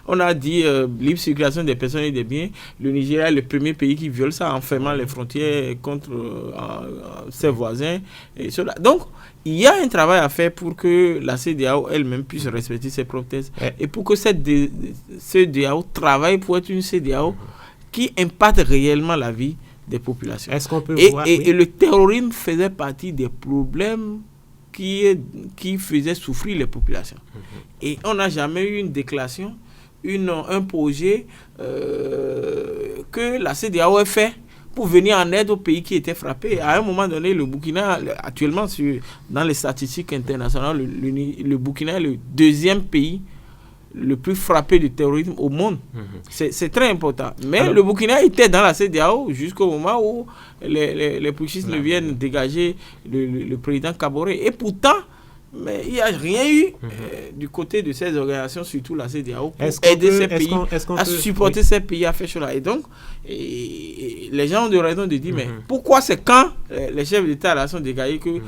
on a dit libre circulation des personnes et des biens. Le Nigeria est le premier pays qui viole ça en fermant les frontières contre ses voisins. Et cela. Donc, il y a un travail à faire pour que la CEDEAO elle-même puisse respecter ses propres textes et pour que cette CEDEAO travaille pour être une CEDEAO qui impacte réellement la vie des populations. Est-ce qu'on peut voir, et le terrorisme faisait partie des problèmes qui faisaient souffrir les populations. Et on n'a jamais eu une déclaration, un projet que la CEDEAO ait fait pour venir en aide aux pays qui étaient frappés. À un moment donné, le Burkina, actuellement, dans les statistiques internationales, le Burkina est le deuxième pays le plus frappé du terrorisme au monde. C'est très important. Mais alors, le Burkina était dans la CEDEAO jusqu'au moment où les putschistes viennent dégager le président Kaboré. Et pourtant, mais il n'y a rien eu du côté de ces organisations, surtout la CEDEAO, pour aider ces pays à supporter ces pays à faire cela. Et donc, les gens ont de raison de dire, mais pourquoi c'est quand les chefs d'État là sont dégagés que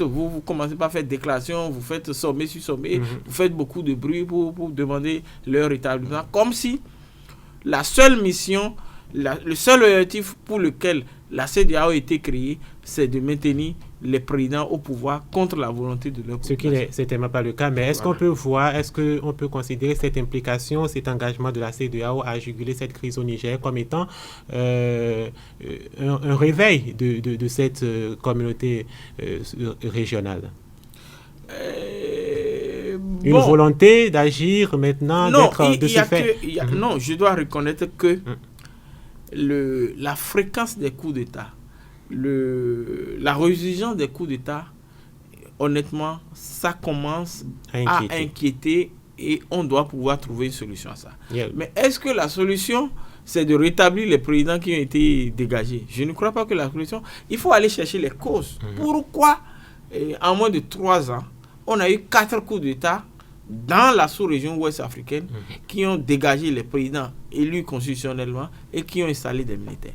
vous commencez par faire déclaration, vous faites sommet sur sommet, vous faites beaucoup de bruit pour demander leur rétablissement, comme si la seule mission, le seul objectif pour lequel la CEDEAO a été créée, c'est de maintenir les présidents au pouvoir contre la volonté de leur population. Ce qui n'est certainement pas le cas, mais est-ce qu'on peut voir, est-ce qu'on peut considérer cette implication, cet engagement de la CEDEAO à juguler cette crise au Niger comme étant un réveil de cette communauté régionale? Une volonté d'agir maintenant, de se faire... Non, je dois reconnaître que la fréquence des coups d'État, la résurgence des coups d'État, honnêtement, ça commence à inquiéter et on doit pouvoir trouver une solution à ça. Mais est-ce que la solution, c'est de rétablir les présidents qui ont été dégagés? Je ne crois pas que la solution... Il faut aller chercher les causes. Pourquoi, en moins de 3 ans, on a eu 4 coups d'État dans la sous-région ouest africaine qui ont dégagé les présidents élus constitutionnellement et qui ont installé des militaires?